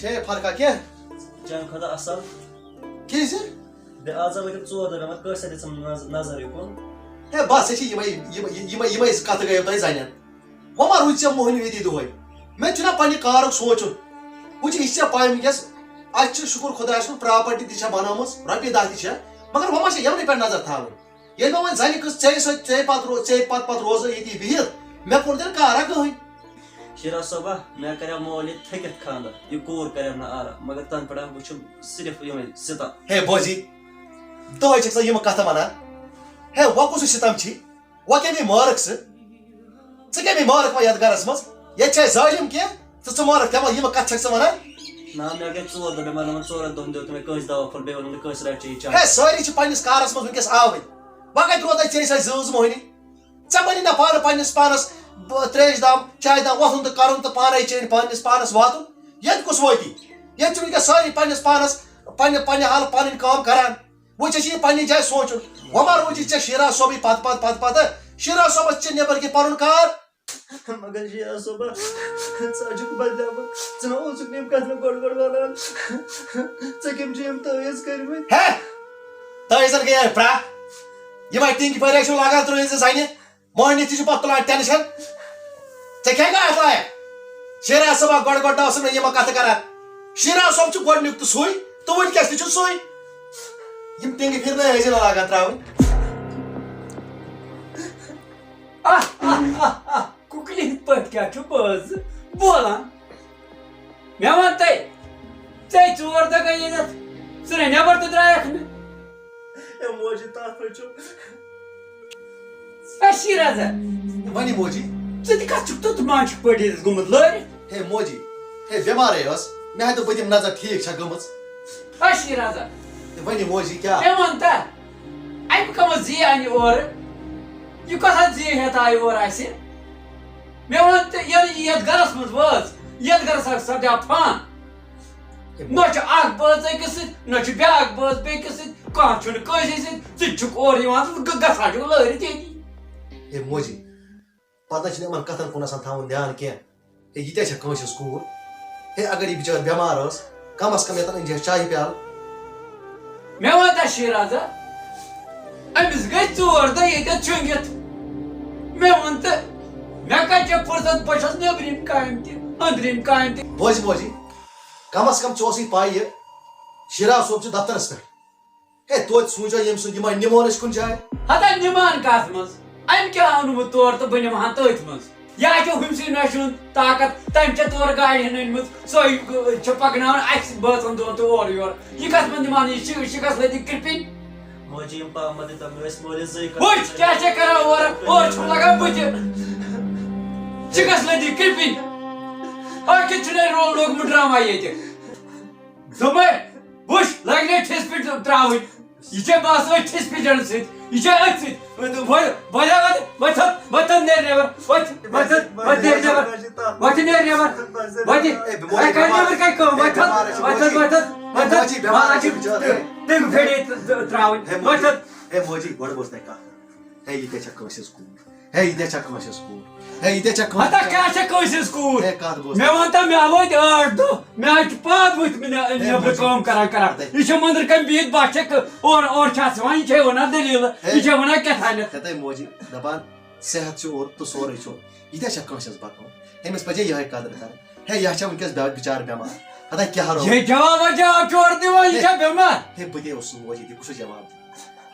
چھے فرقہ کیا چان خدا اصل کیسے بے آزا ویتم ژور دۄہ مےٚ کٲنٛسہِ دِژم نظر یکُن ہے بس یہ یمے کتھ گٔیو تۄہہِ زنٮ۪ن وۄنۍ ما روٗدۍ ژےٚ موہنیو ییٚتی دۄہے مےٚ چھُنا پننہِ کارُک سونٛچُن وٕچھ یہِ چھِ ژےٚ پاے وٕنکٮ۪س اَتہِ چھُ شُکُر خۄدایَس کُن پراپرٹی تہِ چھےٚ بنٲومٕژ رۄپیہِ دہ تہِ چھےٚ مگر وۄنۍ ما چھےٚ یِمنٕے پٮ۪ٹھ نظر تھاوٕنۍ ییٚلہِ مےٚ وۄنۍ زنہِ کٔژ ژےٚ سۭتۍ ژےٚ پتہٕ روزٕ ییٚتی بِہِتھ مےٚ کوٚر تیٚلہِ کارا کٕہٕنۍ شیرا صٲبا مےٚ کریو مول ییٚتہِ تھٔکِتھ خانٛدر یہِ کوٗر کریو نہٕ آرام مگر تنہٕ پٮ۪ٹھ وٕچھُم صرف یِمے سِتم ہے بوزی دۄہے چھکھ ژٕ یِمہٕ کتھٕ ونان ہے وۄنۍ کُس سِتم چھی وۄنۍ کمے مارکھ ژٕ کمے مارکھ وۄنۍ یتھ گرس منٛز ییٚتہِ چھا ظٲلِم کینٛہہ تہٕ ژٕ مارکھ دپان یِمہٕ کتھ چھکھ ژٕ ونان نہ مےٚ گٔے ژور دۄہ مےٚ ونن ژورن دۄہن دیُت مےٚ کٲنٛسہِ دوا پھوٚل بیٚیہِ ووٚنُم نہٕ کٲنٛسہِ رٹہِ یہِ چاے ہے سٲری چھِ پننِس کارس منٛز وٕنکٮ۪س آوٕرۍ وۄنۍ کتہِ روزے ژےٚ سۭتۍ زۭز موہنی ژےٚ بنی نا پانہٕ پننِس پانس تریش دام چاے دام وۄتھُن تہٕ کرُن تہٕ پانے چیٚنۍ پننِس پانس واتُن ییٚتہِ کُس وٲتی ییٚتہِ چھِ وٕنکٮ۪س سٲری پننِس پانس پننہِ حالہٕ پنٕنۍ کٲم کران وۄنۍ ژےٚ چھِ یہِ پننہِ جایہِ سونٛچُن وۄنۍ ما روٗزی ژےٚ شیراز صٲبٕے پتہٕ شیراز صٲبس چھِ نٮ۪بر کینٛہہ پنُن کار مگر شیرا صٲبا ژٕ چھُکھ بدلیومُت ژٕ نہ اوسُکھ نہٕ یِم کتھ مےٚ گۄڈٕ ونان ژےٚ کٔمۍ چھِ یِم تٲویٖز کٔرمٕتۍ ہے تٲویٖزن گٔیے پرٛا یِمے ٹِنٛگہِ پٲرۍ چھِو لاگان ترٛٲوِزِ زنہِ موہنی تہِ چھُ پتہٕ تُلان ٹٮ۪نشن ژےٚ کیٛاہ گٔے اتھ لایق شیراز صٲبا گۄڈٕ اوسُم نہٕ یِمن کتھٕ کران شیراز صٲب چھُ گۄڈنیُک تہٕ سُے تہٕ وٕنکٮ۪س تہِ چھُ سُے یِم ٹِنٛگہِ پھِرنٲے ٲسۍ لاگان تراوٕنۍ کُکلہِ ہِنٛدۍ پٲٹھۍ کیٛاہ چھُ بٲژ بولان مےٚ وَن تُہۍ ژےٚ 4 دۄہ گٔے ییٚتٮ۪تھ ژٕ نَے نٮ۪بر تہِ درٛایکھ نہٕ ہے موجی تتھ پٮ۪ٹھ چھُ شیرازا ونی موجی ژٕ تہِ کتھ چھُکھ توٚت مانٛچھُک پٲٹھۍ ییٚتٮ۪تھ گوٚمُت لٲرِتھ ہے موجی ہے بٮ۪مارے ٲس مےٚ ہا دوٚپ بہٕ دِمہٕ نظر ٹھیٖک چھا گٔمٕژ شیرازا ونی موجی کیٛاہ مےٚ وَن تا اَمہِ کَمہِ زی اَنہِ اورٕ یہِ کۄس زی ہٮ۪تھ آیہِ اورٕ اَسہِ مےٚ وَن تہٕ ییٚلہِ یہِ یتھ گرس منٛز وٲژ یتھ گرس سپدیو فان نہ چھُ اکھ بٲژ أکِس سۭتۍ نہ چھُ بیٛاکھ بٲژ بیٚکِس سۭتۍ کانٛہہ چھُنہٕ کٲنٛسے سۭتۍ ژٕ تہِ چھُکھ اورٕ یِوان تہٕ گژھان چھُکھ لٲرِتھ ییٚتی ہے موجی پتہٕ چھِنہٕ یِمن کتھن کُن آسان تھاوُن دھیان کینٛہہ ہے یہِ تہِ چھےٚ کٲنٛسہِ ہٕنٛز کوٗر ہے اگر یہِ بِچٲر بٮ۪مار ٲس کم از کم ییٚتٮ۪ن أنۍ چایہِ پیالہٕ مےٚ وَن تا شیرازا أمِس گٔے 4 دۄہ ییٚتٮ۪تھ چُنٛگِتھ مےٚ ووٚن تہٕ مےٚ کتہِ چھےٚ فُرصت بہٕ چھُس نیٚبرِم کامہِ تہِ أنٛدرِم کامہِ تہِ بوزِ موجی کم از کم ژےٚ اوسٕے پاے یہِ شیراز صٲب چھُ دفترس پٮ۪ٹھ ہے توتہِ سوٗنچو ییٚمہِ سُنٛد یِمن نِمون أسۍ کُنہِ جایہِ ہتا نِمان کتھ منٛز أمۍ کیٛاہ اوٚن بہٕ تورٕ تہٕ بہٕ نِمہٕ ہا تٔتھۍ منٛز یا چھُ ہُمسٕے نۄشہِ ہُنٛد طاقت تٔمۍ چھےٚ تورٕ گاڑِ ہن أنمٕژ سۄے چھِ پکناوان اَسہِ بٲژن دۄہن تہٕ اورٕ یورٕ یہِ کتھ منٛز نِمان یہِ شِکس لٔدِتھ کِرپِنۍ موجی یِم پامد دِتم مےٚ ٲسۍ مٲلِس زٕے وٕچھ کیٛاہ چھےٚ کران اورٕ چھُم لگان بٕتھِ شِکس لٔدِتھ کِرپِنۍ ٲکِتھ چھُنَے رول لوگمُت ڈراما ییٚتہِ دوٚپمَے وٕچھ لگہِ نَے ٹھِس پِٹھ تراوٕنۍ یہِ چھےٚ باسان أتھۍ ٹھِس پِٹھن سۭتۍ یہِ چھےٚ أتھۍ سۭتۍ وۄتھ نیرِ نٮ۪بر وۄتھ نیرِ نٮ۪بر وۄتھ نیرِ نٮ۪بر وۄتہِ کر نٮ۪بر کَتہِ کٲم تٔمۍ پھیرے تراوٕنۍ وۄتھ ہے موجی گۄڈٕ بوز تۄہہِ کتھ ہے یہِ تہِ چھےٚ کٲنٛسہِ ہٕنٛز کوٗر ہے یہِ تہِ چھےٚ کٲنٛسہِ ہٕنٛز کوٗر ہے یہِ تہِ چھےٚ ہتا کیٛاہ چھےٚ کٲنٛسہِ ہٕنٛز کوٗر ہے کتھ بوز مےٚ وَن تا مےٚ وٲتۍ 8 دۄہ مےٚ حظ چھُ پاد وٕتھمٕتۍ نٮ۪برٕ کٲم کران یہِ چھِ مٔنٛدرٕ کَنۍ بِہِتھ بہٕ چھَکھ اورٕ چھِ اَتھ وَنان یہِ چھے وَنان دٔلیٖلہٕ یہِ چھے وَنان کیٛاہ تھانٮ۪تھ ہے موجی دپان صحت چھُ اور تہٕ سورُے چھُ یہِ تہِ چھےٚ کٲنٛسہِ ہٕنٛز بکوان أمِس پزے یِہے قدر کرٕنۍ ہے یہِ چھےٚ وٕنکٮ۪س بِچار بٮ۪مار ہتا کیٛاہ رو یہِ جواب چھُ اورٕ دِوان یہِ چھےٚ بٮ۪مار ہے بہٕ تہِ اوسُس موجی تہِ کُس جواب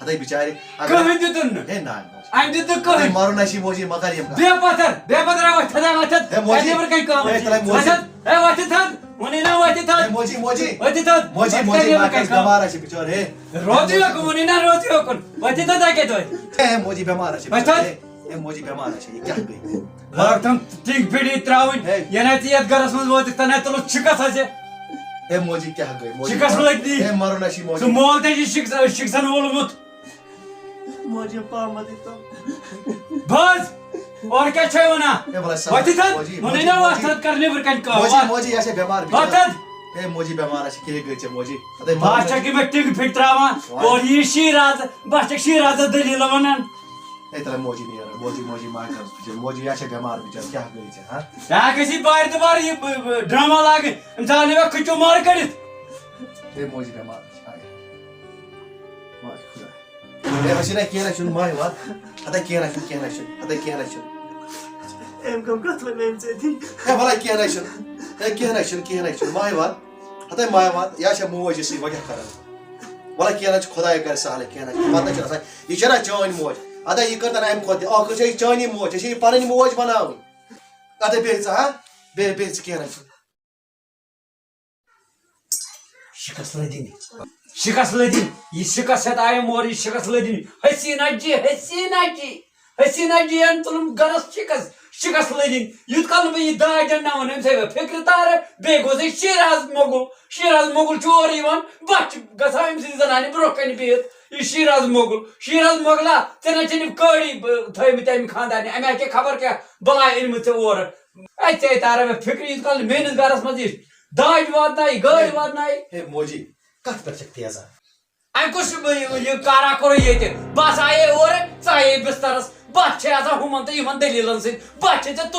ہتا بِچارِ کٕہٕنۍ دِتُن نہٕ ہے نہ أمۍ دیُت نہٕ کٕہٕنۍ مارُن آسی موجی مگر یِم بے پتھر وۄتھ نٮ۪برٕ کَنۍ کٲم وۄتھِ تھد ووٚنُے نا وۄتھِ تھد موجی موجی وۄتھِ تھد موجی موجی بٮ۪مار آسہِ بِچور ہے روزِ یوکُن ووٚنُے نا روزِ یوکُن وۄتھِ تھد اَکے دۄہ ہے موجی بٮ۪مار آسہِ ہے موجی بٮ۪مار آسہِ یہِ کیٛاہ گٔے لاگ تِم ٹِنٛگ پھِٹی تراوٕنۍ یَنہٕ ژٕ یتھ گرس منٛز وٲتِکھ تَنہٕ تُلُکھ شِکس اَسہِ ہے موجی کیٛاہ گٔے شِکس لٔگۍ ہے مارُن آسی موجی سُہ مول تہِ چھُ شِکسن وولمُت موجی پامد دِتم بٲژ اورٕ کیٛاہ چھے وَنان ہے بلے وۄتھِ تھد ووٚنُے نا وۄتھ تھد کر نٮ۪برٕ کَنۍ موجی کٲم موجی یہِ آسہِ بٮ۪مار وۄتھ تھد ہے موجی بٮ۪مار آسہِ کیٛاہ گٔے ژےٚ موجی بہٕ چھَکھ یِمے ٹِنٛگ پھِٹۍ تراوان اورٕ یی شیٖراز بہٕ چھَکھ شیٖرازس دٔلیٖلہٕ وَنان ہے ترٛے موجی نیران موجی ماے کَرس بِچٲر موجی یا چھےٚ بٮ۪مار بِچٲر کیٛاہ گٔے ژےٚ ہا یا گژھی بارِ تہٕ بار یہِ ڈرٛاما لاگٕنۍ أمِس آو نہٕ مےٚ کھٕچو مار کٔڑِتھ ہے موجی بٮ۪مار ماے خۄداے ہے حسیٖنا کیٚنٛہہ نہ چھُنہٕ ماے وات ہتا کیٚنٛہہ نہ چھُنہٕ کیٚنٛہہ نہ چھُنہٕ أمۍ کَم کَتھ وَنہِ میٛانہِ سۭتی ہے وَلا کیٚنٛہہ نہ چھُنہٕ ہے کیٚنٛہہ نہ چھُنہٕ ماے وات ہتا ماے وات یا چھےٚ موج یہِ سۭتۍ وجہ کران وَلا کیٚنٛہہ نہ چھُ خۄداے کَرِ سہلٕے کیٚنٛہہ نہ چھُ پتہٕ چھُ آسان یہِ چھےٚ نہ چٲنۍ موج ادا یہِ کٔر تَن اَمہِ کھۄتہٕ تہِ ٲخٕر چھےٚ یہِ چٲنی موج ژےٚ چھےٚ یہِ پَنٕنۍ موج بَناوٕنۍ ادا بیٚہہ ژٕ ہا بیٚہہ ژٕ کیٚنٛہہ نہ چھُنہٕ شِکس لٔدِنۍ یہِ شِکس ہٮ۪تھ آیہِ مور یہِ شِکس لٔدِنۍ حسیٖنا جی ین تُلُم گرس شِکس لٔدِنۍ یوٗت کال نہٕ بہٕ یہِ داج انناوان أمِس ہٲوِ فِکرِ تارٕ بیٚیہِ گوٚو سُہ شیراز مۄگُل چھُ اورٕ یِوان بس چھِ گژھان أمۍ سٕنٛدِ زنانہِ برونٛہہ کنہِ بِہِتھ یہِ شیراز مۄگلا ژےٚ نہ چھِنہٕ کٲڑی تھٲومٕتۍ اَمہِ خاندارنہِ اَمہِ آیہِ خبر کیٛاہ بلاے أنمٕژ ژےٚ اورٕ اَتہِ ژےٚ تارا مےٚ فِکرِ یوٗت کال نہٕ میٲنِس گرس منٛز یہِ داج واتنایہِ گٲڑۍ واتنایہِ ہے موجی کَتھ پٮ۪ٹھ چھَکھ تیزان اَمہِ کُس یہِ کارا کوٚر ییٚتہِ بس آیے اورٕ ژٕ آیے بِسترس بس چھے آسان ہُمن تہٕ یِمن دٔلیٖلن سۭتۍ بس چھے ژےٚ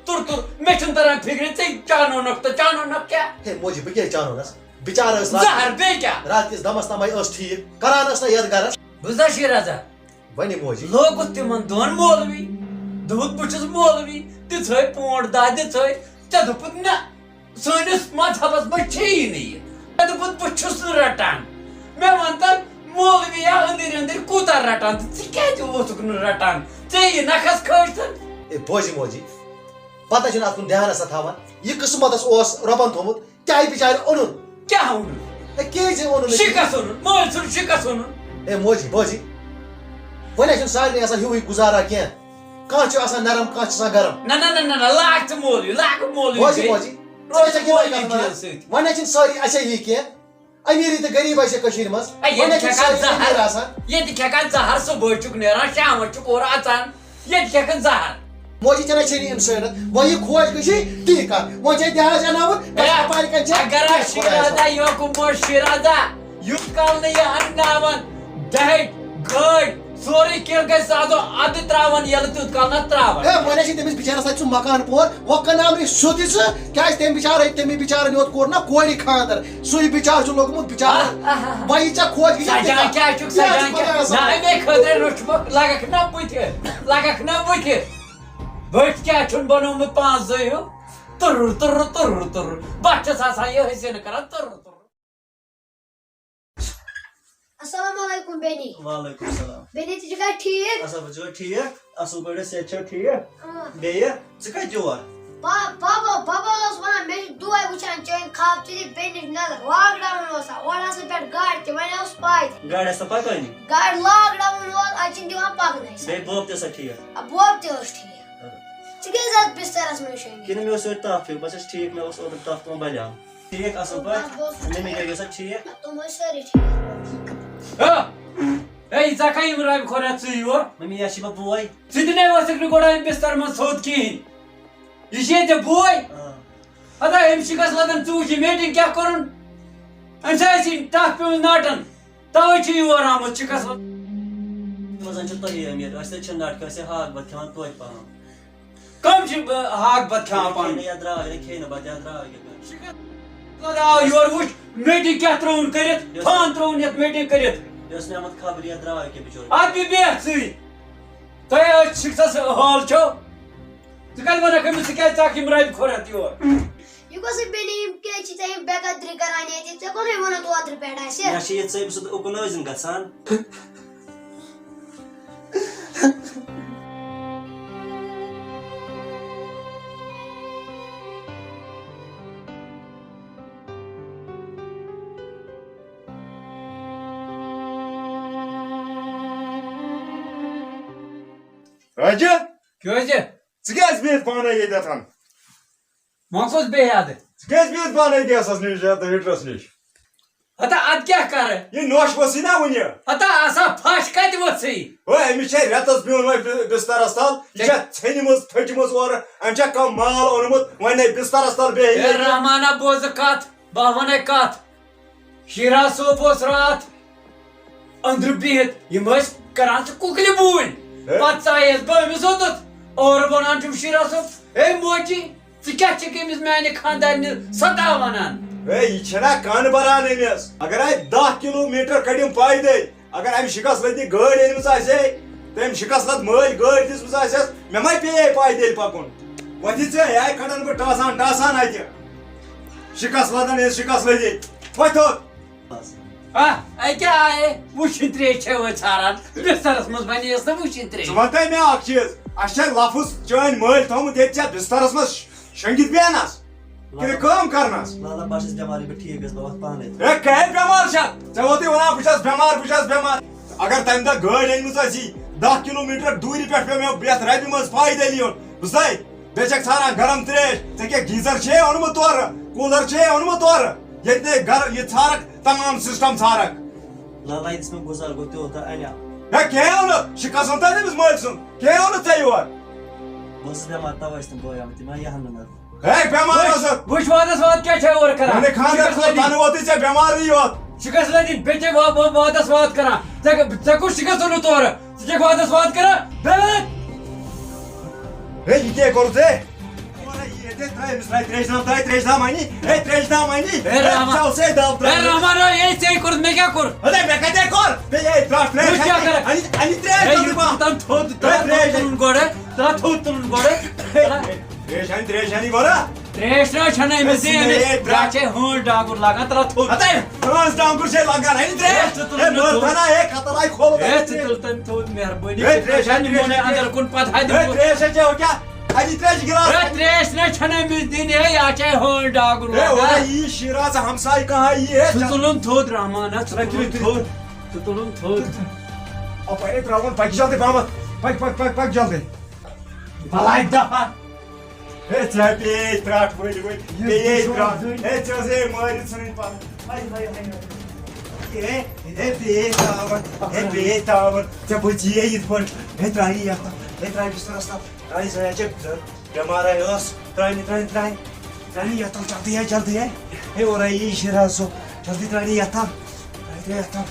تُر مےٚ چھُنہٕ تران فِکرِ ژےٚ چانونکھ کیٛاہ ہے موجی بہٕ کیٛازِ چانونس بِچار ٲس زہر بیٚیہِ کیٛاہ رات کِس دمس تامے ٲس ٹھیٖک کران ٲس نہ یتھ گرس بوٗزتھا شیرازا وَنہِ موجی لوگُتھ تِمن دۄن مولوی دوٚپُکھ بہٕ چھُس مولوی دِژٲے پونٛڈ دَہ دِژٲے ژےٚ دوٚپُتھ نہ سٲنِس مذہبس منٛز چھیی نہٕ یہِ مےٚ دوٚپُتھ بہٕ چھُس نہٕ رٹان مےٚ وَن تن مولویا أنٛدٕرۍ کوٗتاہ رٹان تہٕ ژٕ کیٛازِ اوسُکھ نہٕ رٹان ژےٚ یہِ نکھس کھٲجتن ہے بوزِ موجی پتہ چھُنہٕ اتھ کُن دھیان آسان تھاوان یہِ قٕسمتس اوس رۄبن تھومُت کیٛازِ بِچارِ اوٚنُن کیٛاہ اوٚنُن ہے کیٛازِ اوٚنُن شِکس اوٚنُن مٲلۍ سُنٛد شِکس اوٚنُن ہے موجی بوزی وۄنۍ چھُنہٕ سارنٕے آسان ہیوٗوٕے گُزارا کینٛہہ کانٛہہ چھُ آسان نرم کانٛہہ چھُ آسان گرم نہ لاگ ژٕ مولوی بوزی موجی وۄنۍ چھِنہٕ سٲری اَسے ہی کینٛہہ امیٖری تہٕ غریٖب آسہِ کٔشیٖرِ منٛز آسان ییٚتہِ کھٮ۪کان زہر صُبحٲے چھُکھ نیران شامس چھُکھ اورٕ اژان ییٚتہِ کھٮ۪کان زہر موجی ژےٚ نہ چھیی اِنسٲنیت وۄنۍ یہِ خۄش گٔژھی تی کَتھ وۄنۍ چھے دہاز اَنناوُن اگر شیرازا یوکُم شیرازا یوٗت کال نہٕ یہِ انناوان دہہِ گٲڑۍ سورُے کینٛہہ گژھِ آسُن اَدٕ تراوان ییٚلہٕ تیوٗت کال نہ تراوان ہے وۄنۍ چھِ تٔمِس بِچارس اَتہِ سُہ مکان پور وۄنۍ کَرناونٕے سیوٚد ژٕ کیٛازِ تٔمۍ بِچارن یوت کوٚر نہ کورِ خاندر سُے بِچار چھُ لوٚگمُت بِچارٕ وۄنۍ یہِ ژےٚ خۄش سجان کیٛاہ چھُکھ سجان کیٛاہ نہ اَمے خٲطرٕ روٚچھمُکھ لگکھ نہ بٕتھِ بٔتھِ کیٛاہ چھُنہٕ بنومُت پانٛژھ ہیوٗ تُرُر بس چھَس آسان یہِ حسیٖنہٕ کران تُرُر السلام علیکم بینی وعلیکم السلام بینی ژٕ چھکھا ٹھیٖک اصل پٲٹھۍ چھُوا ٹھیٖک اصل پٲٹھۍ صحت چھا ٹھیٖک بیٚیہِ ژٕ کَتہِ یور بابا اوس وَنان مےٚ چھُ دۄہے وٕچھان چٲنۍ خاب ژٕ دِ بیٚنِچ نظر لاک ڈاوُن اوس اورٕ ٲسٕس پٮ۪ٹھ گاڑِ تہِ وۄنۍ ٲس پاے گاڑِ ٲسۍ پَکٲنی گاڑِ لاک ڈاوُن اوس اَتہِ چھِنہٕ دِوان پَکنَے بیٚیہِ بوب تہِ ٲسا ٹھیٖک بوب تہِ اوس ٹھیٖک ژٕ کیٛازِ ٲس بِسترس منٛز شۄنٛگِتھ کِنہٕ مےٚ اوس یورٕ تَپھ ہیوٗ بہٕ چھَس ٹھیٖک مےٚ اوس اوترٕ تَپھ تِمو بَلیو ٹھیٖک اصل پٲٹھۍ مٔمی ڈیڈی ٲسا ٹھیٖک تِم ٲسۍ سٲری ٹھیٖک ہے ژٕ کھا یِم رَبہِ خۄدا ژٕ یور مٔمی یا چھِ مےٚ بوے ژٕ تہِ نَے اوسُکھ نہٕ گۄڈٕ اَمہِ بِستر منٛز تھوٚد کِہیٖنۍ یہِ چھِ ییٚتہِ بوے ادا أمِس چھِ گژھِ لگان ژٕ وٕچھ یہِ میٹِنٛگ کیٛاہ کوٚرُن أمِس آسہِ تَتھ پیوٚمُت ناٹَن تَوَے چھُ یور آمُت چھِ گژھان منٛز چھِ تۄہہِ أمیٖر أسۍ تہِ چھِ نَٹکہٕ أسۍ ہاکھ بَتہٕ کھٮ۪وان توتہِ پَنُن کَم چھِ ہاکھ بَتہٕ کھٮ۪وان پانہٕ یا درٛاے کھیٚیہِ نہٕ بَتہٕ یا درٛاے کیٚنٛہہ آو یورٕ وٕچھ میٹِنٛگ کیٛاہ ترٛووُن کٔرِتھ فان ترٛووُن یَتھ میٹِنٛگ کٔرِتھ یہِ ٲس نہٕ آمُت خبرِ یا درٛاے کیٚنٛہہ بِچور اَدٕ بیٚہہ ژٕے تۄہہِ ٲسۍ شِکسَس حال چھو ژٕ کَتہِ وَنکھ أمِس ژٕ کیٛازِ ژاکھ یِم رَبہِ خۄرت یور یہِ گوٚژھ بیٚنہِ یِم کیٛازِ چھِ ژےٚ یِم بے قدری کران ییٚتہِ ژےٚ کوٚرُے ووٚنُتھ اوترٕ پٮ۪ٹھ اَسہِ مےٚ چھِ ییٚتہِ ژٕ أمِس سۭتۍ اُکُن ٲسِن گژھان راجا کیٛازِ ژٕ کیٛازِ بِہِتھ پانے ییٚتٮ۪تھ وۄنۍ کۄس بیٚیہِ اَدٕ ژٕ کیٛازِ بِہِتھ پانے گیسَس نِش یَتھ ہیٖٹرَس نِش ہتا اَدٕ کیٛاہ کَرٕ یہِ نۄش ؤژھٕے نا وُنہِ ہتا آسان پھش کَتہِ ؤژھٕے ہو أمِس چھےٚ رٮ۪تَس بِہُن وۄنۍ بِستَرَس تل یہِ چھےٚ ژھیٚنمٕژ پھٔچمٕژ اورٕ أمۍ چھےٚ کانٛہہ مال اوٚنمُت وۄنۍ نے بِستَرَس تل اے بیٚیہِ رحمانا بوزٕ کَتھ بہٕ وَنَے کَتھ شیراز صٲب اوس راتھ أنٛدرٕ بِہِتھ یِم ٲسۍ کران ژٕ کُکلہِ بوٗنۍ پتہٕ ژایس بہٕ أمِس اوٚتُتھ اورٕ وَنان چھُم شیرا صٲب ہے موجی ژٕ کیٛاہ چھِکھ أمِس میانہِ خانٛدارنہِ سدا وَنان ہے یہ چھنا کان بران أمِس اگر 10 کلومیٹر کڑیم پایدل اگر امہِ شکست لدی گٲڑۍ أنمٕژ آسہِ تٔمۍ شکست لد مٲلۍ گٲڑۍ دِژمٕژ آسٮ۪س مےٚ ما پیٚیے پایدل پکُن وۄتھی ژےٚ ہے کھڑن بہٕ ٹاسان اتہِ شکست لدن ہے شکست لدی وۄتھ اوٚت کیٛاہ آیے وٕچھِنۍ ترٛیش چھے وۄنۍ ژھاران بسترس منٛز بنییس نہٕ وٕچھِنۍ ترٛیش ژٕ وَن تہٕ مےٚ اکھ چیٖز اَسہِ چھا لفظ چٲنۍ مٲلۍ تھوٚمُت ییٚتہِ ژےٚ بسترس منٛز شۄنٛگِتھ بیٚہنس کِنہٕ کٲم کرنس لالا بہٕ چھُس بٮ۪مار بہٕ ٹھیٖک گژھٕ بہٕ وَتھٕ پانے ہے کیٛازِ بٮ۪مار چھا ژےٚ ووتُے ونان بہٕ چھس بٮ۪مار اگر تمہِ دۄہ گٲڑۍ أنمٕژ آسی 10 کلومیٹر دوٗرِ پٮ۪ٹھ پیٚو مےٚ یتھ ربہِ منٛز پایدل یُن بوٗزتھے بیٚیہِ چھکھ ژھانڈان گرم ترٛیش ژےٚ کیٛاہ گیٖزر چھے اوٚنمُت تورٕ کوٗلر چھے اوٚنمُت تورٕ ییٚتہِ نہٕ گرٕ یہِ ژھارکھ تمام سسٹم ژھارکھ لالا ییٚتس مےٚ گُزار گوٚو تیوٗتاہ اَنیٛاو ہے کیٚنٛہہ اوٚنُکھ شِکست اوٚن تۄہہِ تٔمِس مٲلۍ سُنٛد کیٚنٛہہ اوٚنُکھ ژےٚ یور بہٕ اوسُس بٮ۪مار تَوَے ٲسۍ تِم بٲے آمٕتۍ تِم یِہَن نہٕ مےٚ ہے بٮ۪مار اوسُکھ وٕچھ وادس واد کیٛاہ چھے اورٕ کران میانہِ خانٛدر خٲطرٕ بنہٕ ووتُے ژےٚ بٮ۪مارٕے یوت شکست لدی بیٚیہِ چھے وادس واد کران ژےٚ کُس شکست اوٚنُتھ تورٕ ژٕ چھکھ وادس واد کران بیٚیہِ ہے یہِ کیٛاہ کوٚرُتھ ژےٚ تریش دام أنی ہے رحمان ہے ژےٚ کوٚرُتھ مےٚ کیٛاہ کوٚر مےٚ کتے کوٚر وٕچھ کیٛاہ کران تھوٚد تُلُن گۄڈٕ تھوٚد تُلُن گۄڈٕ تریش أنی گۄڈٕ تریش نہ چھنہٕ أمِس دِنۍ چھے ہٲنٛڈ ڈاگُر لاگان ترٛا تھوٚد پانٛژھ ڈانٛگُر چھے لگان أنی تریش ژٕ تُل تٔمۍ تھوٚد مہربٲنی اندر کُن پتہٕ ہدِ تریش چیٚو کیٛاہ أنی تریش گِلاس تریش نہ چھنہٕ أمِس دِنۍ ہے یا چھے ہٲنٛڈ ڈاگُر لاگان یی شیرا ژٕ ہمساے کانٛہہ یی ژٕ تُلُن تھوٚد رحمانا ژٕ تُلُن تھوٚد اپٲرے ترٛاوُن پکہِ جلدی پہمتھ پک جلدی بلاے دفعہ ہے ژےٚ پیٚیے ترٛٹھ ؤلۍ پیٚیے ترٛٹھ ہے ژےٚ ٲسے مٲرِتھ ژھٕنٕنۍ پتہٕ پیٚیے تاوَن ژےٚ بٔچیے یِتھ پٲٹھۍ ہے ترٛایی یتھ ترٛاے بِسترس تل ترٛایی سا چھِ بٮ۪مارے ٲس ترٛٲنی یتھ تل جلدی ہے اورے یی شِراز صٲب جلدی ترٛٲنی یتھ تل یتھ تل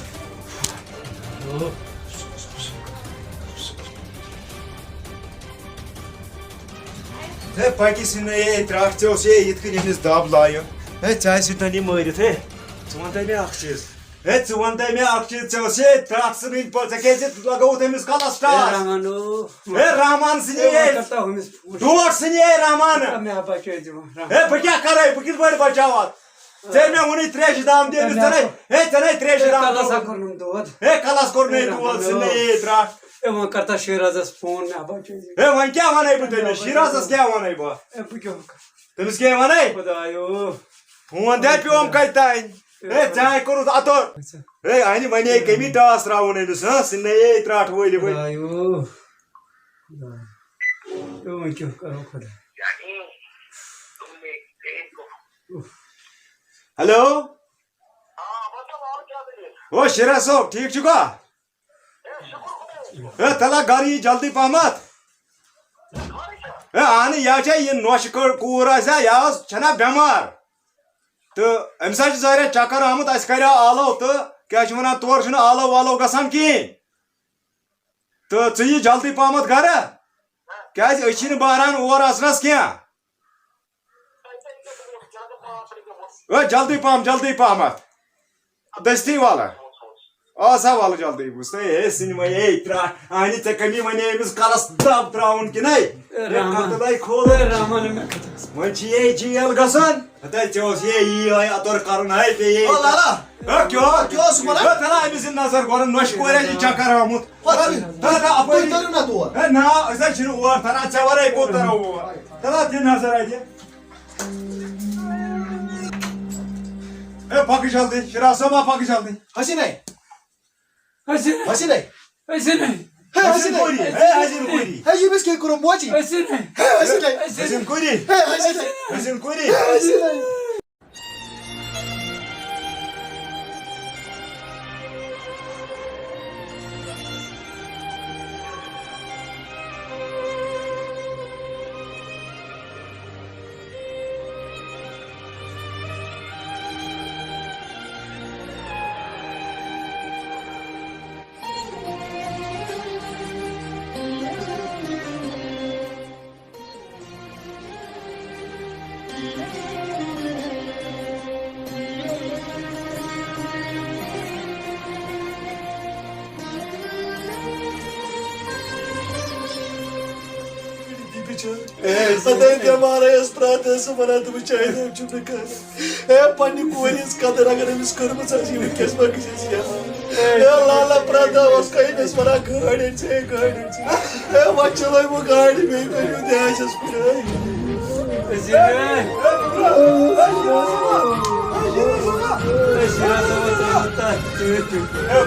ہے پکہِ ژھٕنٕے ہے ترٛٹھ ژےٚ اوس ہے یِتھ کٔنۍ أمِس دب لایُن ہے ژےٚ آسہِ تانی مٲرِتھ ہے ژٕ وَن تہٕ مےٚ اکھ چیٖز ہے ژٕ وَن تہٕ مےٚ اکھ چیٖز ژےٚ اوس ہے ترٛٹھ ژھٕنٕنۍ پٲٹھۍ ژےٚ کیٛازِ لگووُتھ أمِس کلس ٹاس ہے رحمان ژھٕنی ہے ڈوٹھ ژھٕنی ہے رحمان ہے بہٕ کیٛاہ کرے بہٕ کِتھ پٲٹھۍ بچاوتھ ژےٚ مےٚ ووٚنُے تریشہِ دام دِ أمِس ژٕ نے تریشہِ دام ہے کلس کوٚرنَے دود ژھٕنٕے ہے ترٛٹھ وۄنۍ کر تا شیرازس فون مےٚ بچٲے ہے وۄنۍ کیٛاہ ونے بہٕ تٔمِس شیرازس کیٛاہ ونے بہٕ تٔمِس کیٛاہ ونے خۄدایو فون دِ پیوم کتہِ تانۍ ہے ژےٚ ہاے کوٚرُتھ اتُر ہے انہِ ونے کٔمی ٹاس ترٛاوُن أمِس ژھٕنٕے ہے ترٛٹھ ؤلۍ وۄنۍ کیٛاہ کرو خۄدا ہیلو او شیرا صٲب ٹھیٖک چھُکھا ہے تلا گھر یی جلدی پہمتھ ہے اہن یا چھے یہِ نۄشہِ کوٗر آسیا یا ٲس چھنا بٮ۪مار تہٕ أمِس حظ چھِ ظٲہرا چکر آمُت اَسہِ کریاو آلو تہٕ کیٛاہ چھِ وَنان تورٕ چھُنہٕ آلو والو گژھان کِہیٖنۍ تہٕ ژٕ یہِ جلدی پہمتھ گرٕ کیٛازِ أسۍ چھِنہٕ بہران اور اژنس کیٚنٛہہ جلدی پہمتھ دستی والا سا وال جلدی بوٗزتھے ہے سِنِمے ہے ترٛٹھ اَنہِ ژےٚ کٔمی ونے أمِس کلس دب ترٛاوُن کِنَے وۄنۍ چھِ ہے جیل گژھان ژےٚ اوس ہے یی اتُر کرُن ہے پیٚیے أمِس نظر گۄڈٕ نۄشہِ کورِ چھِ چکر آمُت نا أسۍ حظ چھِنہٕ اور تران ژےٚ ورٲے کوٚت ترو اور تلا دِ نظر اتہِ ہے پکہٕ جلدی شراز صٲبا پکہٕ جلدی حسیٖنَے حسیٖنَے حسیٖنَے حسیٖنَے حسیٖن کوری ہے حسیٖن کوری ہے ییٚمِس کیٛاہ کوٚرُم موجی حسیٖنَے ہے حسیٖنَے حسیٖن کوری ہے حسیٖنَے حسیٖن کوری حسیٖنَے بچار بیمار پرات ونان تم چائے دم چھ پنہ کور ہز قدر اگر امس کٔرمٕژ آسہِ ونکس ما گژھِ لالا پرات أمس ونان گاڑی أنۍ ژے گاڑی أنۍ ژے وۄنۍ چلٲیمو گاڑی بیٚیہِ کٔرِو دیشس کُن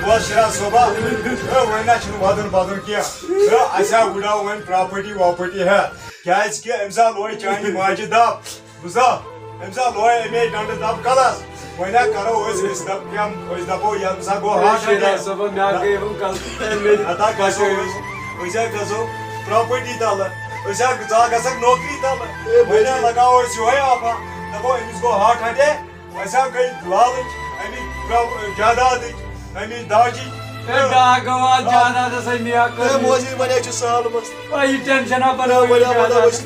بس شراز صوبہ وۄنۍ چھُنہٕ ودُن بدُن کینٛہہ اَسہِ وٕڈاو وۄنۍ پراپرٹی واپرٹی کیازِ کہِ أمۍ سا لوے چانہِ ماجہِ دب بوٗزتھا أمۍ سا لوے اَمے ڈنڈٕ دب کلس وۄنۍ کرو أسۍ دپو ییٚمہِ سا گوٚو ہاٹ أسۍ گژھو پراپرٹی تلہٕ ژٕ گژھکھ نوکری تلہٕ وۄنۍ لگاوو أسۍ یِہوے آفا دپو أمِس گوٚو ہاٹ اٹیک أسۍ گٔے لالٕچ اَمِچ جادادٕچ اَمِچ داجِچ موجی ون سہل ٹینشن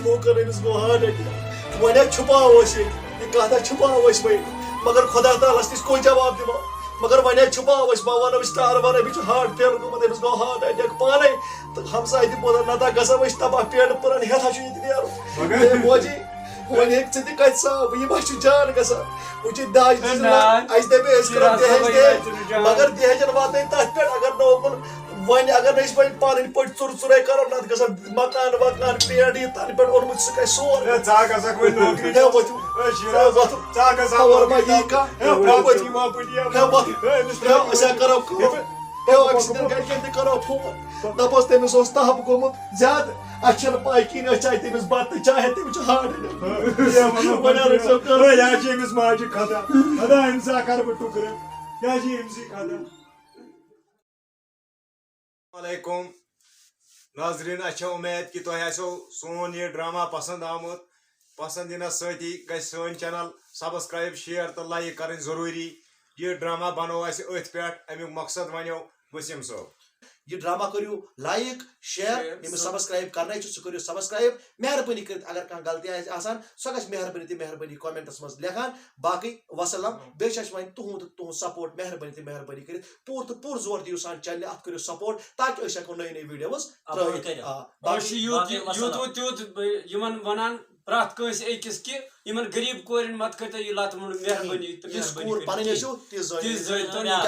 لوکن أمس گوٚو ہاٹ اٹیک ون چھپاو یہ کتھ چھپاو وۄنۍ مگر خدا تعالیٰ نش کوئی جواب دِمو مگر ون چھپاو بہ ونو سٹار ون أمِس چھُ ہاٹ فیل گوٚمُت أمِس گوٚو ہاٹ اٹیک پانے تہٕ ہمساے تہِ بوزان نتہٕ گژھو أسۍ تباہ پیڑ پُرن ہیٚتھا چھُ ییٚتہِ نیرُن موجی ون ہیٚکہِ ژٕ تہِ کتہِ صاف یہِ ما چھُ جان گژھان وۄنۍ چھِ داج اَسہِ دپے أسۍ کرو دہیج دے مگر دہیجن واتنٲے تتھ پٮ۪ٹھ اگر نہٕ اوکُن وۄنۍ اگر نہٕ أسۍ وۄنۍ پنٕنۍ پٲٹھۍ ژُر ژُرے کرو نتہٕ گژھن مکان وکان پیڑ یہِ تنہٕ پٮ۪ٹھ اوٚنمُت سُہ گژھِ سورُے أسۍ کرو أکِس گرِکٮ۪ن تہِ کرو فون دپوس تٔمِس اوس تپھ گوٚمُت زیادٕ اَسہِ چھنہٕ پاے کِہیٖنۍ أسۍ چاہے تٔمِس بتہٕ چاہے تٔمِس چھُ ہاٹ أمِس ماجہِ خطا خدا أمِس ہا کرٕ بہٕ ٹُکرٕ کیٛاہ چھِ أمسٕے خطا علیکم ناظریٖن اَسہِ چھےٚ اُمید کہِ تۄہہِ آسیو سون یہِ ڈرٛاما پسنٛد آمُت پسنٛد یِنس سۭتی گژھِ سٲنۍ چینل سبسکرایب شیر تہٕ لایک کرٕنۍ ضروٗری یہِ ڈرٛاما بنوو اَسہِ أتھۍ پٮ۪ٹھ امیُک مقصد ونیو ؤسیٖم صٲب یہ ڈرامہ کٔرِو لایک شیر ییٚمِس سبسکرایب کرنے چھُ سُہ کٔرِو سبسکرایب مہربٲنی کٔرِتھ اگر کانٛہہ غلطی آسہِ آسان سۄ گژھِ مہربٲنی تہٕ مہربٲنی کومنٹس منٛز لیکھان باقٕے وسلام بیٚیہِ چھِ اَسہِ وۄنۍ تُہُنٛد سپورٹ مہربٲنی تہٕ مہربٲنی کٔرِتھ پوٗرٕ تہٕ پوٗرٕ زور دِیِو سانہِ چینلہِ اتھ کٔرِو سپورٹ تاکہِ أسۍ ہٮ۪کو نٔے نٔے ویٖڈیوز ونان پرٛٮ۪تھ کٲنٛسہِ أکِس کہِ یِمن غریٖب کورٮ۪ن مت کٔرۍتو یہِ لت مۄنڈ مہربٲنی یِژھ کوٗر پنٕنۍ ٲسِو تِژھ زٲنۍ